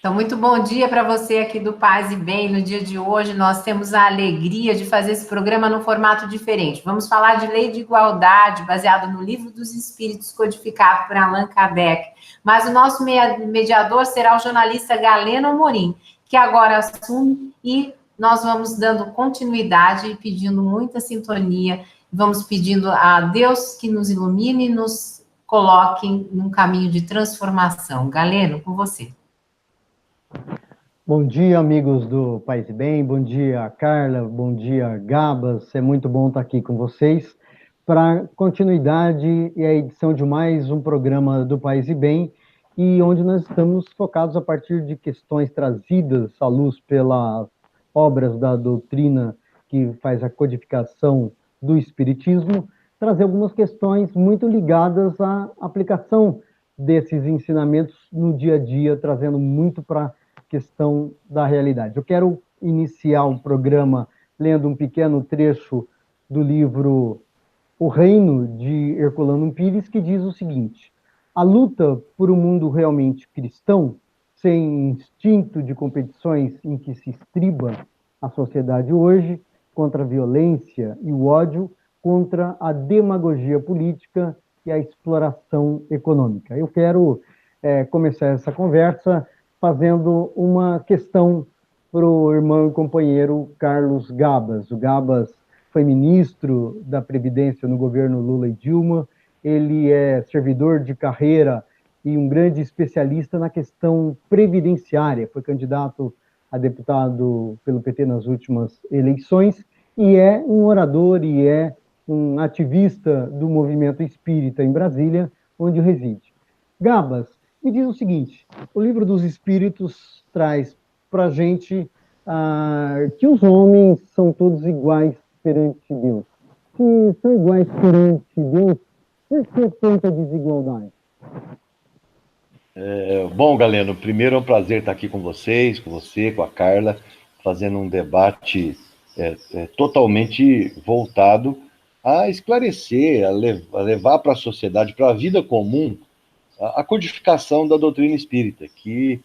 Então, muito bom dia para você aqui do Paz e Bem. No dia de hoje, nós temos a alegria de fazer esse programa num formato diferente. Vamos falar de lei de igualdade, baseado no Livro dos Espíritos, codificado por Allan Kardec. Mas o nosso mediador será o jornalista Galeno Amorim, que agora assume, e nós vamos dando continuidade e pedindo muita sintonia. Vamos pedindo a Deus que nos ilumine e nos coloque num caminho de transformação. Galeno, com você. Bom dia, amigos do Paz e Bem, bom dia, Carla, bom dia, Gabas, é muito bom estar aqui com vocês para continuidade e a edição de mais um programa do Paz e Bem, e onde nós estamos focados a partir de questões trazidas à luz pelas obras da doutrina que faz a codificação do Espiritismo, trazer algumas questões muito ligadas à aplicação desses ensinamentos no dia a dia, trazendo muito para questão da realidade. Eu quero iniciar o programa lendo um pequeno trecho do livro O Reino, de Herculano Pires, que diz o seguinte: a luta por um mundo realmente cristão, sem instinto de competições em que se estriba a sociedade hoje, contra a violência e o ódio, contra a demagogia política e a exploração econômica. Eu quero começar essa conversa fazendo uma questão para o irmão e companheiro Carlos Gabas. O Gabas foi ministro da Previdência no governo Lula e Dilma, ele é servidor de carreira e um grande especialista na questão previdenciária, foi candidato a deputado pelo PT nas últimas eleições, e é um orador e é um ativista do movimento espírita em Brasília, onde reside. Gabas, me diz o seguinte: o Livro dos Espíritos traz para a gente que os homens são todos iguais perante Deus. Se são iguais perante Deus, por que tanta desigualdade? Bom, Galeno, primeiro é um prazer estar aqui com vocês, com você, com a Carla, fazendo um debate totalmente voltado a esclarecer, a levar para a sociedade, para a vida comum, a codificação da doutrina espírita, que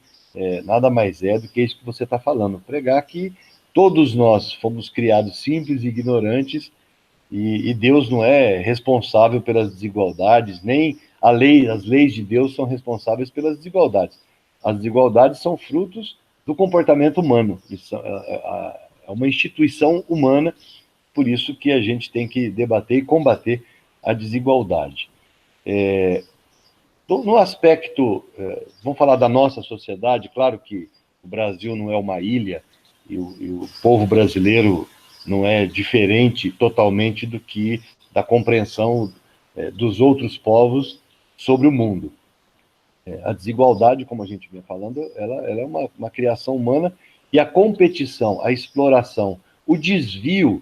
nada mais é do que isso que você está falando, pregar que todos nós fomos criados simples e ignorantes, e Deus não é responsável pelas desigualdades, nem as leis de Deus são responsáveis pelas desigualdades. As desigualdades são frutos do comportamento humano, é uma instituição humana, por isso que a gente tem que debater e combater a desigualdade. No aspecto, vamos falar da nossa sociedade, claro que o Brasil não é uma ilha, e o povo brasileiro não é diferente totalmente da compreensão dos outros povos sobre o mundo. A desigualdade, como a gente vinha falando, ela é uma criação humana, e a competição, a exploração, o desvio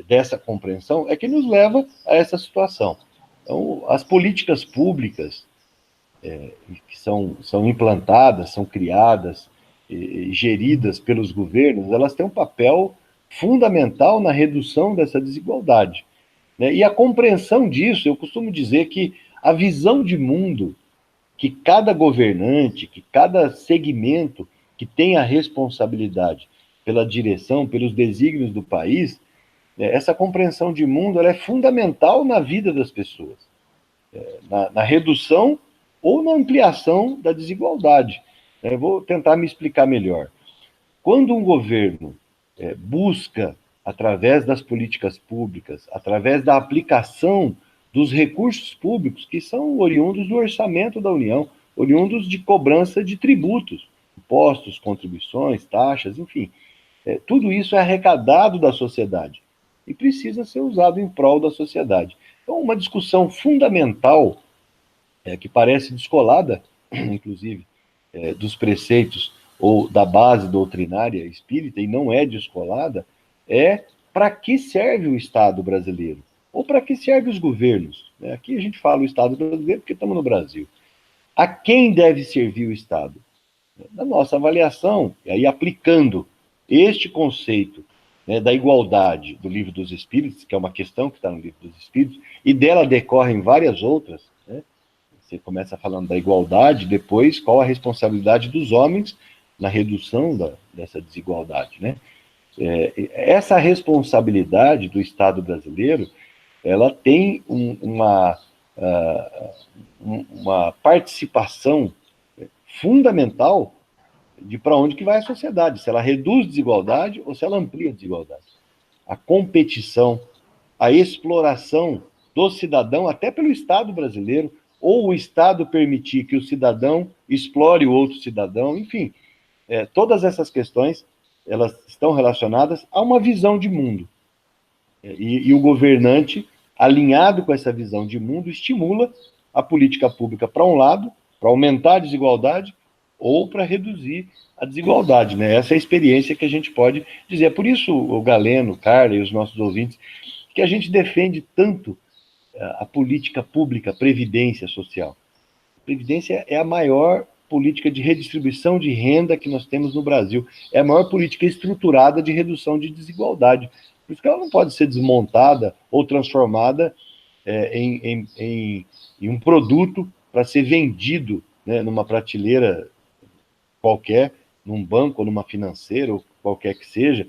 dessa compreensão é que nos leva a essa situação. Então, as políticas públicas que são implantadas, são criadas e geridas pelos governos, elas têm um papel fundamental na redução dessa desigualdade, né? E a compreensão disso, eu costumo dizer que a visão de mundo que cada governante, que cada segmento que tem a responsabilidade pela direção, pelos desígnios do país, essa compreensão de mundo ela é fundamental na vida das pessoas, na redução ou na ampliação da desigualdade. Eu vou tentar me explicar melhor. Quando um governo busca, através das políticas públicas, através da aplicação dos recursos públicos, que são oriundos do orçamento da União, oriundos de cobrança de tributos, impostos, contribuições, taxas, enfim, tudo isso é arrecadado da sociedade e precisa ser usado em prol da sociedade. Então, uma discussão fundamental, que parece descolada, inclusive, dos preceitos ou da base doutrinária espírita, e não é descolada, é para que serve o Estado brasileiro? Ou para que serve os governos? Aqui a gente fala o Estado brasileiro porque estamos no Brasil. A quem deve servir o Estado? Na nossa avaliação, e aí aplicando este conceito da igualdade do Livro dos Espíritos, que é uma questão que está no Livro dos Espíritos, e dela decorrem várias outras, Você começa falando da igualdade, depois qual a responsabilidade dos homens na redução dessa desigualdade, né? Essa responsabilidade do Estado brasileiro, ela tem uma participação fundamental de para onde que vai a sociedade, se ela reduz desigualdade ou se ela amplia a desigualdade. A competição, a exploração do cidadão, até pelo Estado brasileiro, ou o Estado permitir que o cidadão explore o outro cidadão, enfim, todas essas questões, elas estão relacionadas a uma visão de mundo. E o governante, alinhado com essa visão de mundo, estimula a política pública para um lado, para aumentar a desigualdade, ou para reduzir a desigualdade, né? Essa é a experiência que a gente pode dizer. É por isso, o Galeno, Carla e os nossos ouvintes, que a gente defende tanto a política pública, previdência social. Previdência é a maior política de redistribuição de renda que nós temos no Brasil. É a maior política estruturada de redução de desigualdade. Por isso que ela não pode ser desmontada ou transformada em um produto para ser vendido, né, numa prateleira qualquer, num banco ou numa financeira, ou qualquer que seja,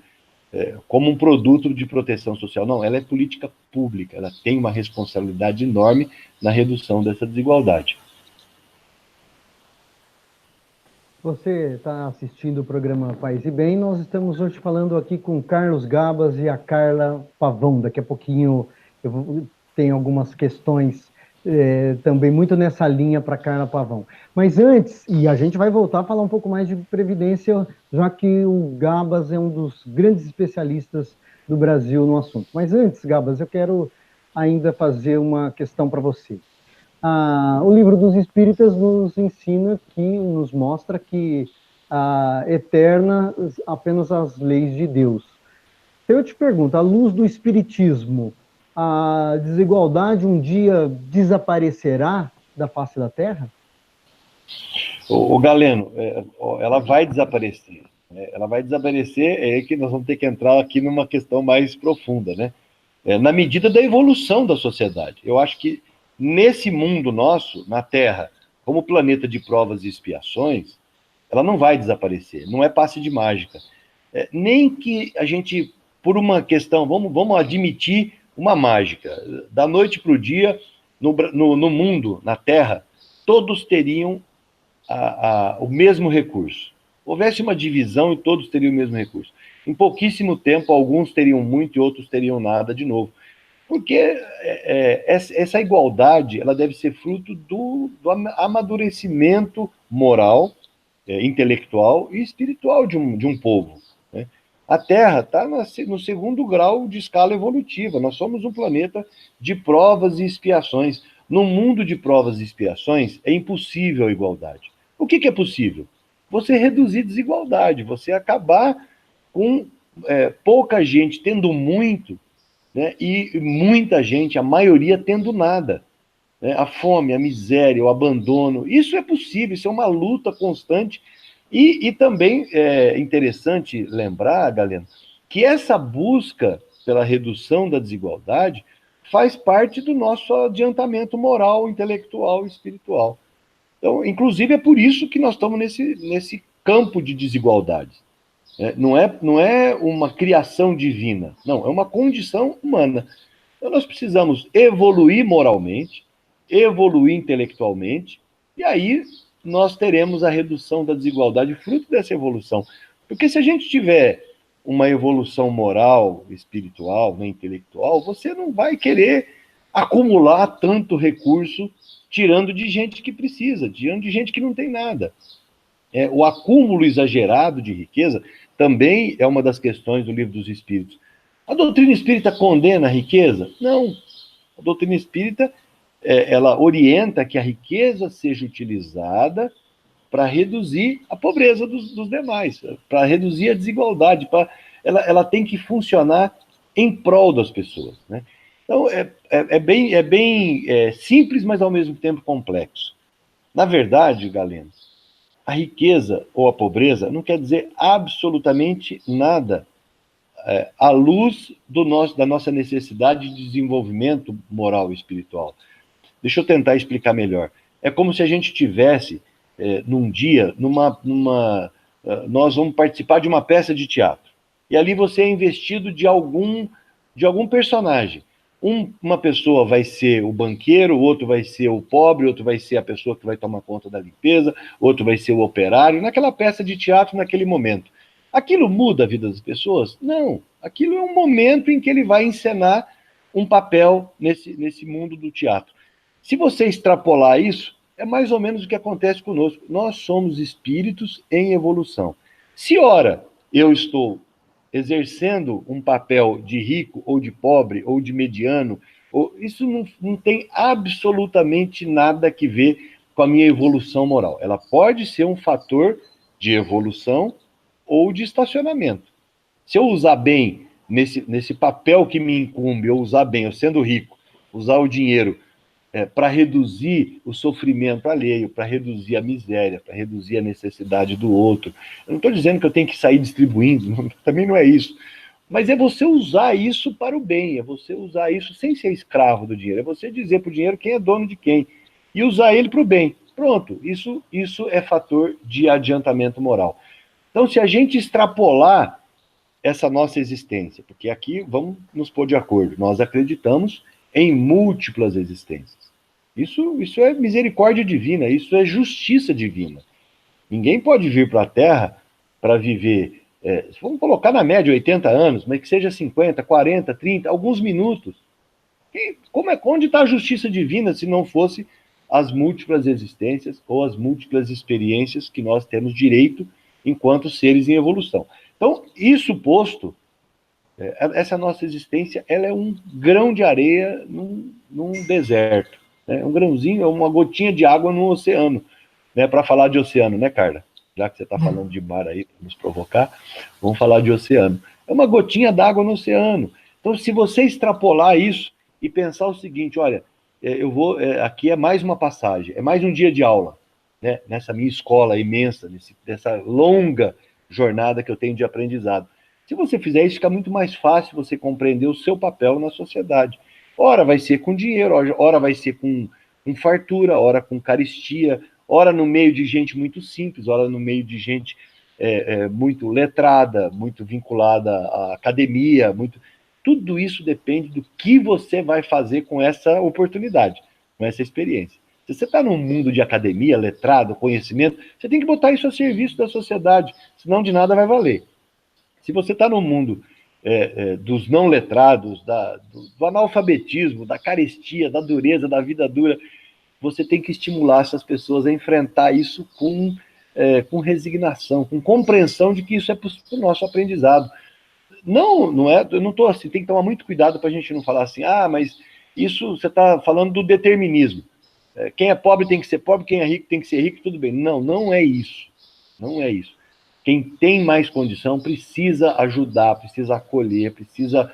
como um produto de proteção social. Não, ela é política pública, ela tem uma responsabilidade enorme na redução dessa desigualdade. Você está assistindo o programa Paz e Bem. Nós estamos hoje falando aqui com o Carlos Gabas e a Carla Pavão. Daqui a pouquinho tenho algumas questões também muito nessa linha para Carla Pavão. Mas antes, e a gente vai voltar a falar um pouco mais de previdência, já que o Gabas é um dos grandes especialistas do Brasil no assunto. Mas antes, Gabas, eu quero ainda fazer uma questão para você. O Livro dos Espíritas nos ensina, nos mostra que eterna apenas as leis de Deus. Eu te pergunto, à luz do Espiritismo, a desigualdade um dia desaparecerá da face da Terra? O Galeno, ela vai desaparecer. Ela vai desaparecer, é que nós vamos ter que entrar aqui numa questão mais profunda, né? Na medida da evolução da sociedade. Eu acho que nesse mundo nosso, na Terra, como planeta de provas e expiações, ela não vai desaparecer, não é passe de mágica. Nem que a gente, por uma questão, vamos admitir uma mágica, da noite para o dia, no mundo, na Terra, todos teriam o mesmo recurso. Houvesse uma divisão e todos teriam o mesmo recurso. Em pouquíssimo tempo, alguns teriam muito e outros teriam nada de novo. Porque essa igualdade, ela deve ser fruto do amadurecimento moral, intelectual e espiritual de um povo, né? A Terra está no segundo grau de escala evolutiva. Nós somos um planeta de provas e expiações. No mundo de provas e expiações, é impossível a igualdade. O que é possível? Você reduzir desigualdade, você acabar com pouca gente tendo muito, né, e muita gente, a maioria, tendo nada. Né? A fome, a miséria, o abandono, isso é possível, isso é uma luta constante. E também é interessante lembrar, Galeno, que essa busca pela redução da desigualdade faz parte do nosso adiantamento moral, intelectual e espiritual. Então, inclusive, é por isso que nós estamos nesse campo de desigualdade. Não é uma criação divina, não, é uma condição humana. Então, nós precisamos evoluir moralmente, evoluir intelectualmente, e aí nós teremos a redução da desigualdade fruto dessa evolução. Porque se a gente tiver uma evolução moral, espiritual, né, intelectual, você não vai querer acumular tanto recurso tirando de gente que precisa, tirando de gente que não tem nada. O acúmulo exagerado de riqueza também é uma das questões do Livro dos Espíritos. A doutrina espírita condena a riqueza? Não. A doutrina espírita ela orienta que a riqueza seja utilizada para reduzir a pobreza dos demais, para reduzir a desigualdade, ela tem que funcionar em prol das pessoas, né? Então, é bem simples, mas ao mesmo tempo complexo. Na verdade, Galeno, a riqueza ou a pobreza não quer dizer absolutamente nada à luz da nossa necessidade de desenvolvimento moral e espiritual. Deixa eu tentar explicar melhor. É como se a gente tivesse, num dia, nós vamos participar de uma peça de teatro. E ali você é investido de algum personagem. Uma pessoa vai ser o banqueiro, outro vai ser o pobre, outro vai ser a pessoa que vai tomar conta da limpeza, outro vai ser o operário, naquela peça de teatro, naquele momento. Aquilo muda a vida das pessoas? Não. Aquilo é um momento em que ele vai encenar um papel nesse mundo do teatro. Se você extrapolar isso, é mais ou menos o que acontece conosco. Nós somos espíritos em evolução. Se, ora, eu estou exercendo um papel de rico, ou de pobre, ou de mediano, isso não tem absolutamente nada a ver com a minha evolução moral. Ela pode ser um fator de evolução ou de estacionamento. Se eu usar bem nesse papel que me incumbe, eu usar bem, eu sendo rico, usar o dinheiro para reduzir o sofrimento alheio, para reduzir a miséria, para reduzir a necessidade do outro. Eu não estou dizendo que eu tenho que sair distribuindo, também não é isso. Mas é você usar isso para o bem, é você usar isso sem ser escravo do dinheiro, é você dizer para o dinheiro quem é dono de quem, e usar ele para o bem. Pronto, isso é fator de adiantamento moral. Então, se a gente extrapolar essa nossa existência, porque aqui vamos nos pôr de acordo, nós acreditamos em múltiplas existências. Isso é misericórdia divina, isso é justiça divina. Ninguém pode vir para a Terra para viver, vamos colocar na média 80 anos, mas que seja 50, 40, 30, alguns minutos. Onde está a justiça divina se não fosse as múltiplas existências ou as múltiplas experiências que nós temos direito enquanto seres em evolução? Então, isso posto, essa nossa existência, ela é um grão de areia num deserto. Né? Um grãozinho, é uma gotinha de água no oceano. Né? Para falar de oceano, né, Carla? Já que você está falando de mar aí, para nos provocar, vamos falar de oceano. É uma gotinha d'água no oceano. Então, se você extrapolar isso e pensar o seguinte, olha, aqui é mais uma passagem, é mais um dia de aula, né? Nessa minha escola imensa, nessa longa jornada que eu tenho de aprendizado. Se você fizer isso, fica muito mais fácil você compreender o seu papel na sociedade. Ora vai ser com dinheiro, ora vai ser com fartura, ora com caristia, ora no meio de gente muito simples, ora no meio de gente muito letrada, muito vinculada à academia, tudo isso depende do que você vai fazer com essa oportunidade, com essa experiência. Se você está num mundo de academia, letrado, conhecimento, você tem que botar isso a serviço da sociedade, senão de nada vai valer. Se você está no mundo dos não letrados, do analfabetismo, da carestia, da dureza, da vida dura, você tem que estimular essas pessoas a enfrentar isso com resignação, com compreensão de que isso é para o nosso aprendizado. Não é, eu não estou assim, tem que tomar muito cuidado para a gente não falar assim, mas isso você está falando do determinismo. Quem é pobre tem que ser pobre, quem é rico tem que ser rico, tudo bem. Não é isso. Não é isso. Quem tem mais condição precisa ajudar, precisa acolher, precisa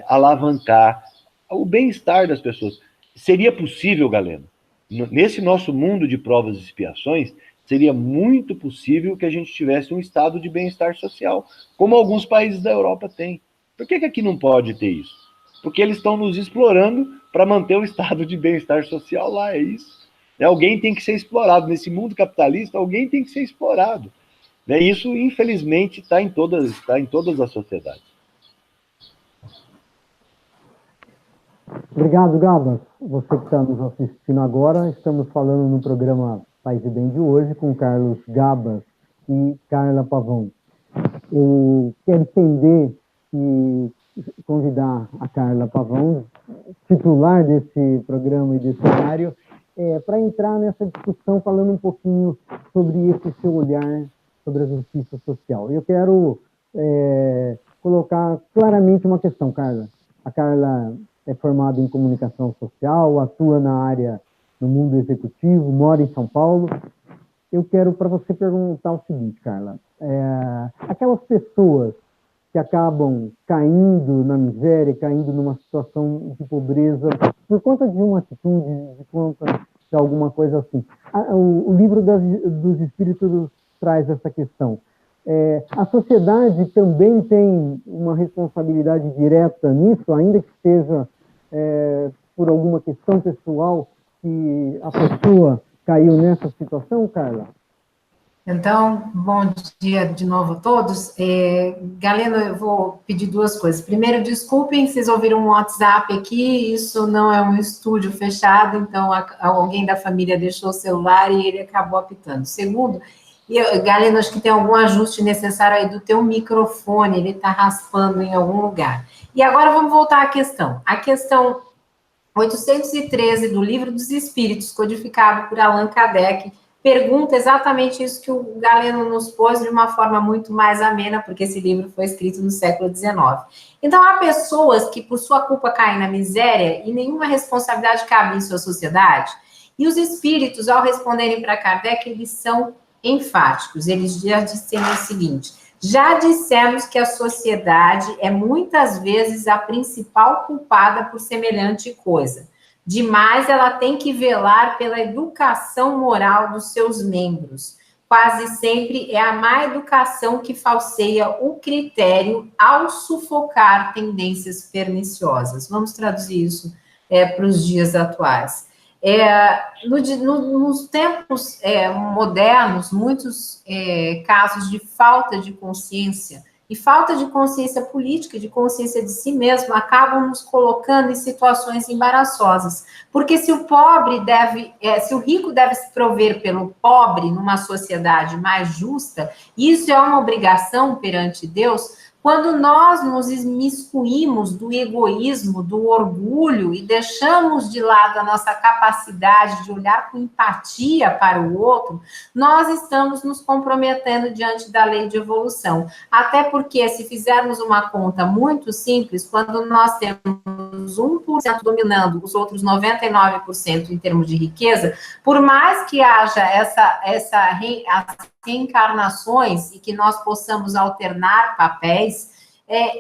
alavancar o bem-estar das pessoas. Seria possível, Galeno, nesse nosso mundo de provas e expiações, seria muito possível que a gente tivesse um estado de bem-estar social, como alguns países da Europa têm. Por que aqui não pode ter isso? Porque eles estão nos explorando para manter o estado de bem-estar social lá, é isso. Alguém tem que ser explorado. Nesse mundo capitalista, alguém tem que ser explorado. Isso, infelizmente, está em todas as sociedades. Obrigado, Gabas. Você que está nos assistindo agora, estamos falando no programa Paz e Bem de hoje com Carlos Gabas e Carla Pavão. Eu quero estender e convidar a Carla Pavão, titular desse programa e desse horário, para entrar nessa discussão falando um pouquinho sobre esse seu olhar sobre a justiça social. Eu quero colocar claramente uma questão, Carla. A Carla é formada em comunicação social, atua na área no mundo executivo, mora em São Paulo. Eu quero para você perguntar o seguinte, Carla. Aquelas pessoas que acabam caindo na miséria, caindo numa situação de pobreza, por conta de uma atitude, de conta de alguma coisa assim. O livro dos Espíritos traz essa questão. A sociedade também tem uma responsabilidade direta nisso, ainda que seja por alguma questão pessoal que a pessoa caiu nessa situação, Carla? Então, bom dia de novo a todos. Galeno, eu vou pedir duas coisas. Primeiro, desculpem, vocês ouviram um WhatsApp aqui, isso não é um estúdio fechado, então alguém da família deixou o celular e ele acabou apitando. Segundo, Galeno, acho que tem algum ajuste necessário aí do teu microfone, ele está raspando em algum lugar. E agora vamos voltar à questão. A questão 813 do Livro dos Espíritos, codificado por Allan Kardec, pergunta exatamente isso que o Galeno nos pôs de uma forma muito mais amena, porque esse livro foi escrito no século XIX. Então, há pessoas que, por sua culpa, caem na miséria e nenhuma responsabilidade cabe em sua sociedade. E os espíritos, ao responderem para Kardec, eles são enfáticos. Eles já disseram o seguinte: já dissemos que a sociedade é muitas vezes a principal culpada por semelhante coisa. Demais, ela tem que velar pela educação moral dos seus membros. Quase sempre é a má educação que falseia o critério ao sufocar tendências perniciosas. Vamos traduzir isso para os dias atuais. Nos tempos modernos, muitos casos de falta de consciência e falta de consciência política, de consciência de si mesmo, acabam nos colocando em situações embaraçosas. Porque se o rico deve se prover pelo pobre numa sociedade mais justa, isso é uma obrigação perante Deus. Quando nós nos imiscuímos do egoísmo, do orgulho e deixamos de lado a nossa capacidade de olhar com empatia para o outro, nós estamos nos comprometendo diante da lei de evolução. Até porque, se fizermos uma conta muito simples, quando nós temos 1% dominando os outros 99% em termos de riqueza, por mais que haja as reencarnações e que nós possamos alternar papéis,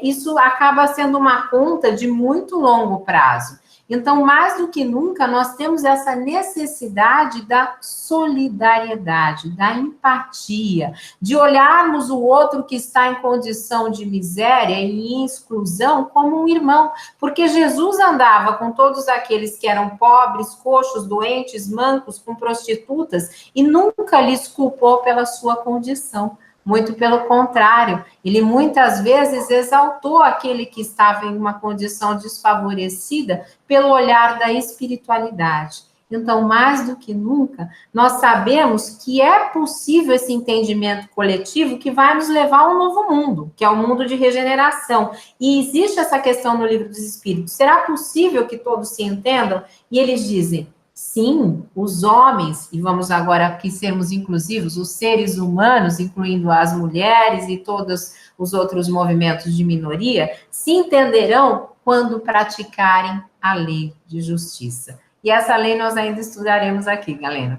isso acaba sendo uma conta de muito longo prazo. Então, mais do que nunca, nós temos essa necessidade da solidariedade, da empatia, de olharmos o outro que está em condição de miséria e em exclusão como um irmão, porque Jesus andava com todos aqueles que eram pobres, coxos, doentes, mancos, com prostitutas, e nunca lhes culpou pela sua condição. Muito pelo contrário, ele muitas vezes exaltou aquele que estava em uma condição desfavorecida pelo olhar da espiritualidade. Então, mais do que nunca, nós sabemos que é possível esse entendimento coletivo que vai nos levar a um novo mundo, que é o mundo de regeneração. E existe essa questão no Livro dos Espíritos. Será possível que todos se entendam? E eles dizem: sim, os homens, e vamos agora aqui sermos inclusivos, os seres humanos, incluindo as mulheres e todos os outros movimentos de minoria, se entenderão quando praticarem a lei de justiça. E essa lei nós ainda estudaremos aqui, Galeno.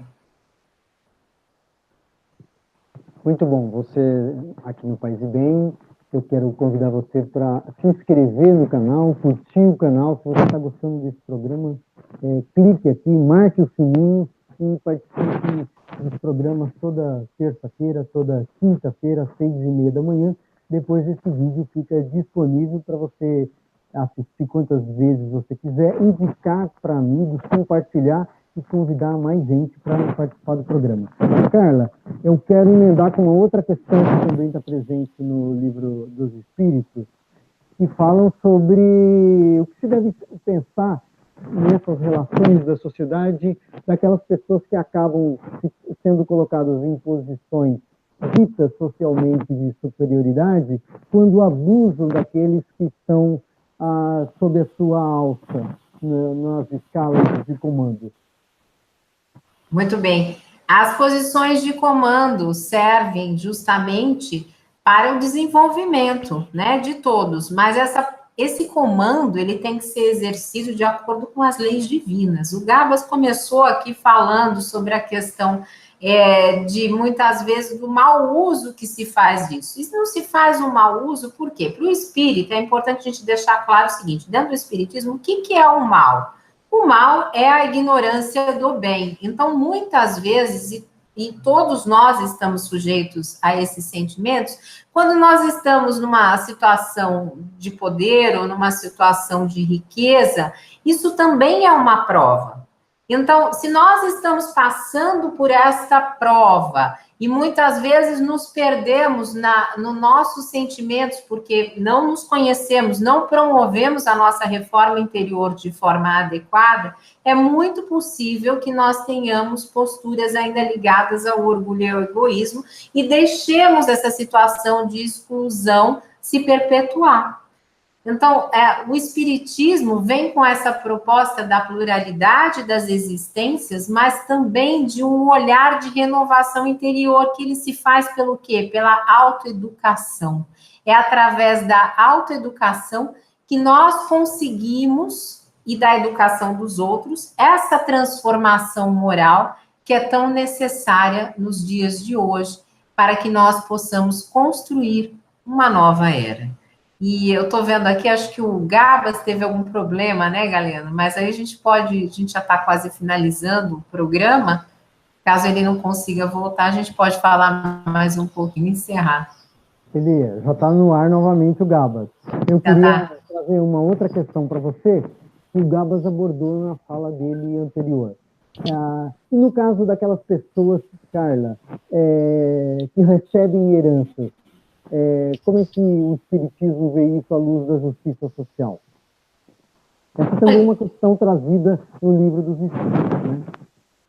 Muito bom. Você, aqui no Paz e Bem, eu quero convidar você para se inscrever no canal, curtir o canal. Se você está gostando desse programa, clique aqui, marque o sininho e participe dos programas toda terça-feira, toda quinta-feira, às 6h30 da manhã. Depois esse vídeo fica disponível para você assistir quantas vezes você quiser, indicar para amigos, compartilhar e convidar mais gente para participar do programa. Carla, eu quero emendar com uma outra questão que também está presente no Livro dos Espíritos, que falam sobre o que se deve pensar nessas relações da sociedade, daquelas pessoas que acabam sendo colocadas em posições ditas socialmente de superioridade, quando abusam daqueles que estão sob a sua alça nas escalas de comando. Muito bem. As posições de comando servem justamente para o desenvolvimento, né, de todos, mas esse comando ele tem que ser exercido de acordo com as leis divinas. O Gabas começou aqui falando sobre a questão de muitas vezes do mau uso que se faz disso. Isso não se faz um mau uso, por quê? Para o espírito, é importante a gente deixar claro o seguinte: dentro do espiritismo, o que é o mal? O mal é a ignorância do bem. Então, muitas vezes, e todos nós estamos sujeitos a esses sentimentos, quando nós estamos numa situação de poder ou numa situação de riqueza, isso também é uma prova. Então, se nós estamos passando por esta prova e muitas vezes nos perdemos nos nossos sentimentos porque não nos conhecemos, não promovemos a nossa reforma interior de forma adequada, é muito possível que nós tenhamos posturas ainda ligadas ao orgulho e ao egoísmo e deixemos essa situação de exclusão se perpetuar. Então, o Espiritismo vem com essa proposta da pluralidade das existências, mas também de um olhar de renovação interior, que ele se faz pelo quê? Pela autoeducação. É através da autoeducação que nós conseguimos, e da educação dos outros, essa transformação moral que é tão necessária nos dias de hoje, para que nós possamos construir uma nova era. E eu estou vendo aqui, acho que o Gabas teve algum problema, né, Galeno? Mas aí a gente já está quase finalizando o programa. Caso ele não consiga voltar, a gente pode falar mais um pouquinho e encerrar. Ele já está no ar novamente o Gabas. Eu queria trazer uma outra questão para você, que o Gabas abordou na fala dele anterior. E no caso daquelas pessoas, Carla, que recebem heranças, como é que o Espiritismo vê isso à luz da justiça social? Essa também é uma questão trazida no Livro dos Espíritos,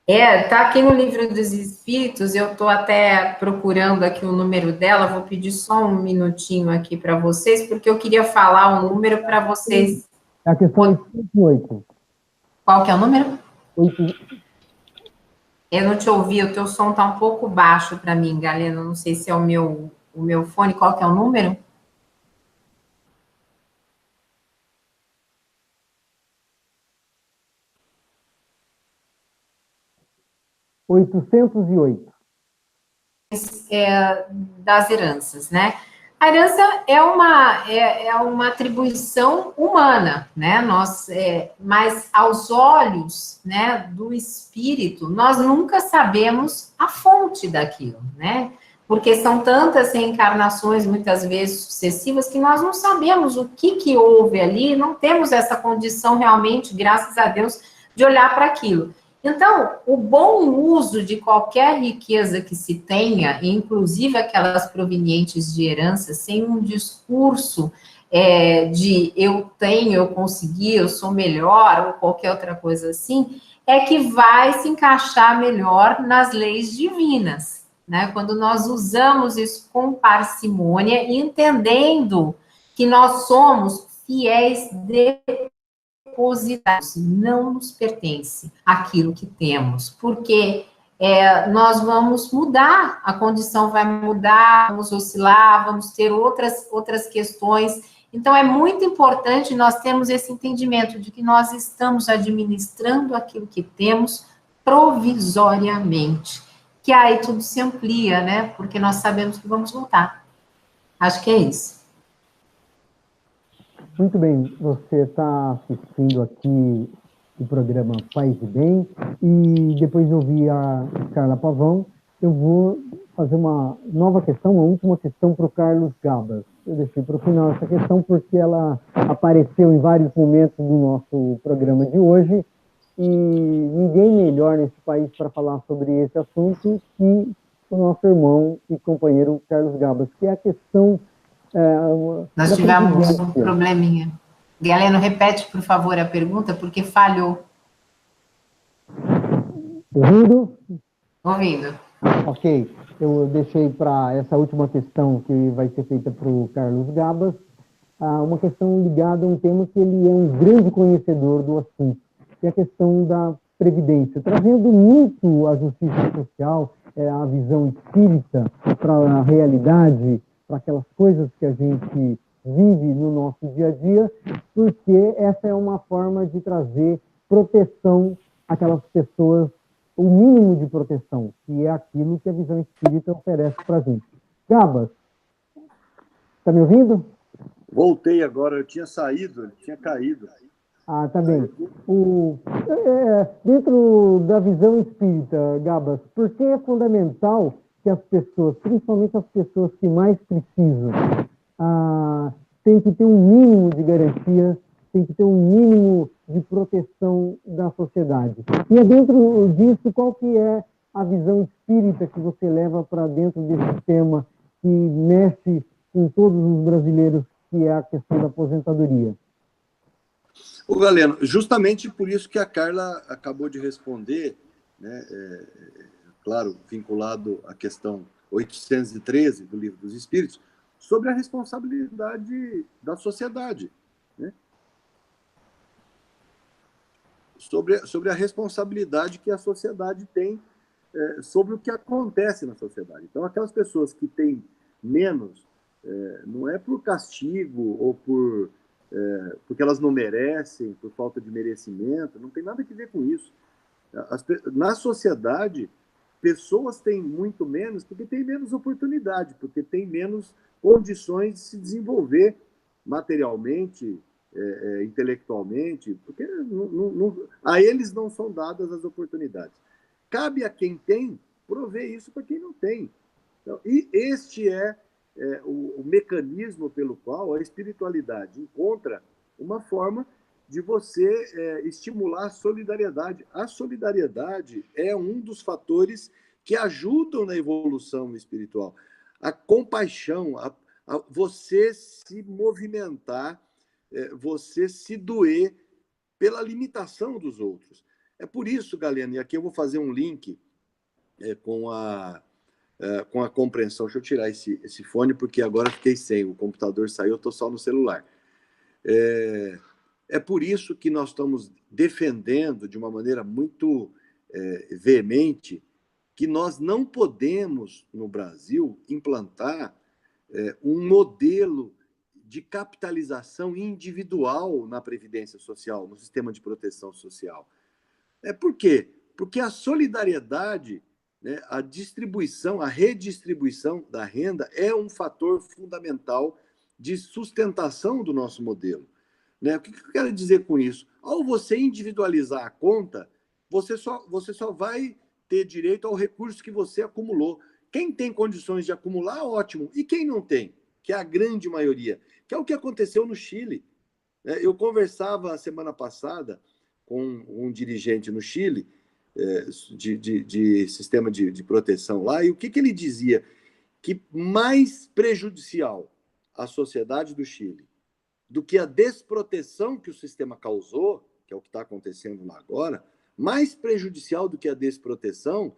né? Tá aqui no Livro dos Espíritos, eu estou até procurando aqui o número dela, vou pedir só um minutinho aqui para vocês, porque eu queria falar o número para vocês. A questão 8. Qual que é o número? 8. Eu não te ouvi, o teu som está um pouco baixo para mim, Galena, não sei se é o meu fone, qual que é o número? (808). Das heranças, né? A herança é uma atribuição humana, né? Mas aos olhos, né, do espírito, nós nunca sabemos a fonte daquilo, né? Porque são tantas reencarnações, muitas vezes sucessivas, que nós não sabemos o que houve ali, não temos essa condição realmente, graças a Deus, de olhar para aquilo. Então, o bom uso de qualquer riqueza que se tenha, inclusive aquelas provenientes de herança, sem um discurso de eu tenho, eu consegui, eu sou melhor, ou qualquer outra coisa assim, é que vai se encaixar melhor nas leis divinas, né? Quando nós usamos isso com parcimônia, entendendo que nós somos fiéis depositados, não nos pertence aquilo que temos, porque nós vamos mudar, a condição vai mudar, vamos oscilar, vamos ter outras questões. Então, é muito importante nós termos esse entendimento de que nós estamos administrando aquilo que temos provisoriamente, que aí tudo se amplia, né? Porque nós sabemos que vamos voltar. Acho que é isso. Muito bem, você está assistindo aqui o programa Paz e Bem, e depois de ouvir a Carla Pavão, eu vou fazer uma nova questão, uma última questão para o Carlos Gabas. Eu deixei para o final essa questão porque ela apareceu em vários momentos do nosso programa de hoje, e ninguém melhor nesse país para falar sobre esse assunto que o nosso irmão e companheiro Carlos Gabas, que é a questão... Nós tivemos um probleminha. Galeno, repete, por favor, a pergunta, porque falhou. Ouvindo? Ouvindo. Ok. Eu deixei para essa última questão que vai ser feita para o Carlos Gabas, uma questão ligada a um tema que ele é um grande conhecedor do assunto, que é a questão da Previdência, trazendo muito a justiça social, a visão espírita para a realidade, para aquelas coisas que a gente vive no nosso dia a dia, porque essa é uma forma de trazer proteção àquelas pessoas, o mínimo de proteção, que é aquilo que a visão espírita oferece para a gente. Gabas, está me ouvindo? Voltei agora, eu tinha saído, tinha caído. Tá bem. Dentro da visão espírita, Gabas, por que é fundamental que as pessoas, principalmente as pessoas que mais precisam, têm que ter um mínimo de garantia, tem que ter um mínimo de proteção da sociedade. E é dentro disso, qual que é a visão espírita que você leva para dentro desse tema que mexe com todos os brasileiros, que é a questão da aposentadoria? Ô, Galeno, justamente por isso que a Carla acabou de responder, né, claro, vinculado à questão 813 do Livro dos Espíritos, sobre a responsabilidade da sociedade, né? Sobre a responsabilidade que a sociedade tem sobre o que acontece na sociedade. Então, aquelas pessoas que têm menos, não é por castigo ou porque elas não merecem, por falta de merecimento, não tem nada a ver com isso. Na sociedade, pessoas têm muito menos porque têm menos oportunidade, porque têm menos condições de se desenvolver materialmente, intelectualmente, porque a eles não são dadas as oportunidades. Cabe a quem tem prover isso para quem não tem. Então, e este é o mecanismo pelo qual a espiritualidade encontra uma forma de você estimular a solidariedade. A solidariedade é um dos fatores que ajudam na evolução espiritual. A compaixão, você se movimentar, você se doer pela limitação dos outros. É por isso, Galeno, e aqui eu vou fazer um link com a compreensão. Deixa eu tirar esse fone, porque agora fiquei sem. O computador saiu, eu estou só no celular. É por isso que nós estamos defendendo, de uma maneira muito veemente, que nós não podemos, no Brasil, implantar um modelo de capitalização individual na Previdência Social, no sistema de proteção social. Por quê? Porque a solidariedade, né, a distribuição, a redistribuição da renda é um fator fundamental de sustentação do nosso modelo. Né? O que eu quero dizer com isso? Ao você individualizar a conta, você só vai ter direito ao recurso que você acumulou. Quem tem condições de acumular, ótimo. E quem não tem? Que é a grande maioria. Que é o que aconteceu no Chile. Eu conversava a semana passada com um dirigente no Chile, de sistema de proteção lá, e o que ele dizia? Que mais prejudicial à sociedade do Chile do que a desproteção que o sistema causou, que é o que está acontecendo lá agora, mais prejudicial do que a desproteção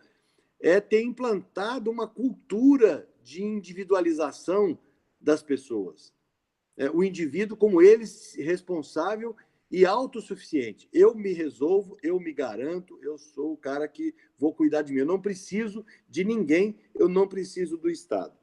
é ter implantado uma cultura de individualização das pessoas. O indivíduo como ele responsável e autossuficiente. Eu me resolvo, eu me garanto, eu sou o cara que vou cuidar de mim. Eu não preciso de ninguém, eu não preciso do Estado.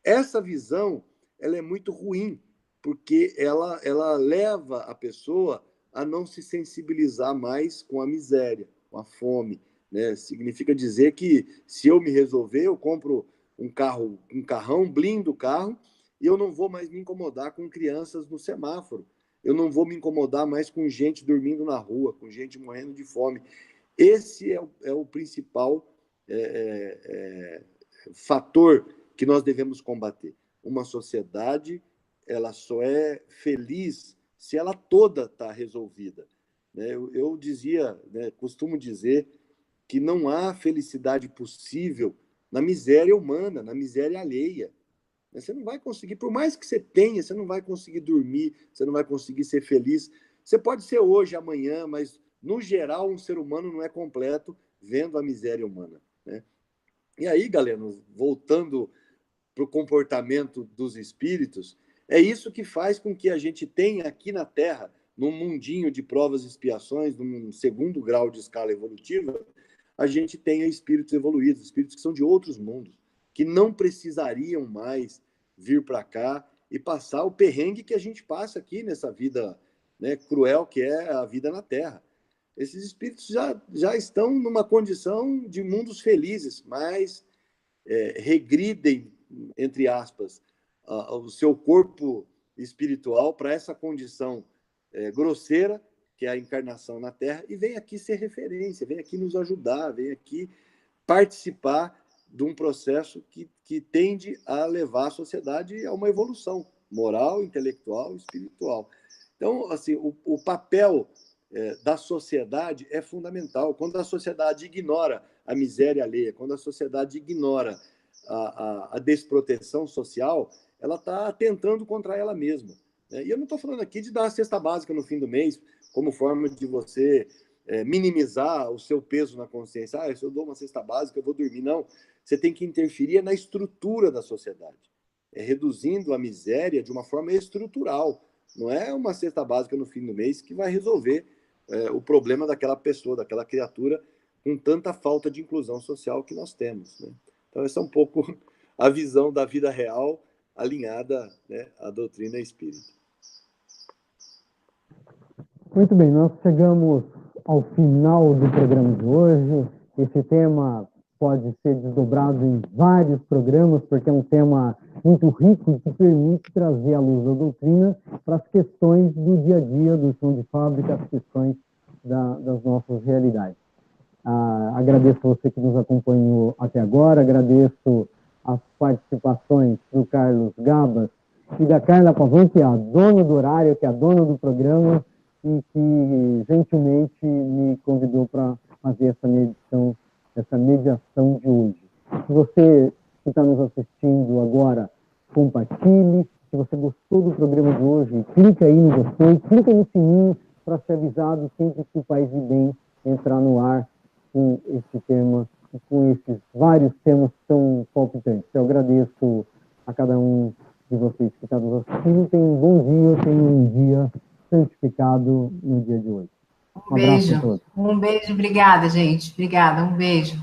Essa visão, ela é muito ruim, porque ela leva a pessoa a não se sensibilizar mais com a miséria, com a fome. Né? Significa dizer que, se eu me resolver, eu compro um carrão, blindo o carro, e eu não vou mais me incomodar com crianças no semáforo. Eu não vou me incomodar mais com gente dormindo na rua, com gente morrendo de fome. Esse é o principal fator que nós devemos combater. Uma sociedade, ela só é feliz se ela toda está resolvida. Eu dizia, costumo dizer, que não há felicidade possível na miséria humana, na miséria alheia. Você não vai conseguir, por mais que você tenha, você não vai conseguir dormir, você não vai conseguir ser feliz. Você pode ser hoje, amanhã, mas, no geral, um ser humano não é completo vendo a miséria humana. Né? E aí, galera, voltando para o comportamento dos espíritos, é isso que faz com que a gente tenha aqui na Terra, num mundinho de provas e expiações, num segundo grau de escala evolutiva, a gente tenha espíritos evoluídos, espíritos que são de outros mundos, que não precisariam mais vir para cá e passar o perrengue que a gente passa aqui nessa vida, né, cruel que é a vida na Terra. Esses espíritos já estão numa condição de mundos felizes, mas regridem, entre aspas, o seu corpo espiritual para essa condição grosseira, que é a encarnação na Terra, e vem aqui ser referência, vem aqui nos ajudar, vem aqui participar de um processo que tende a levar a sociedade a uma evolução moral, intelectual, espiritual. Então, assim, o papel da sociedade é fundamental. Quando a sociedade ignora a miséria alheia, quando a sociedade ignora a desproteção social, ela está atentando contra ela mesma. E eu não estou falando aqui de dar a cesta básica no fim do mês, como forma de você minimizar o seu peso na consciência. Se eu dou uma cesta básica, eu vou dormir. Não, você tem que interferir na estrutura da sociedade, reduzindo a miséria de uma forma estrutural. Não é uma cesta básica no fim do mês que vai resolver o problema daquela pessoa, daquela criatura, com tanta falta de inclusão social que nós temos. Né? Então, essa é um pouco a visão da vida real alinhada, né, à doutrina espírita. Muito bem, nós chegamos ao final do programa de hoje. Esse tema pode ser desdobrado em vários programas, porque é um tema muito rico e que permite trazer à luz da doutrina para as questões do dia a dia, do chão de fábrica, as questões das nossas realidades. Agradeço a você que nos acompanhou até agora, agradeço as participações do Carlos Gabas e da Carla Pavão, que é a dona do horário, que é a dona do programa, e que gentilmente me convidou para fazer essa mediação de hoje. Se você que está nos assistindo agora, compartilhe. Se você gostou do programa de hoje, clica aí no gostei, clica no sininho para ser avisado sempre que o País de Bem entrar no ar com esse tema e com esses vários temas tão palpitantes. Eu agradeço a cada um de vocês que está nos assistindo. Tenham um bom dia, tenham um dia santificado no dia de hoje. Um beijo. Um beijo, obrigada, gente. Obrigada, um beijo.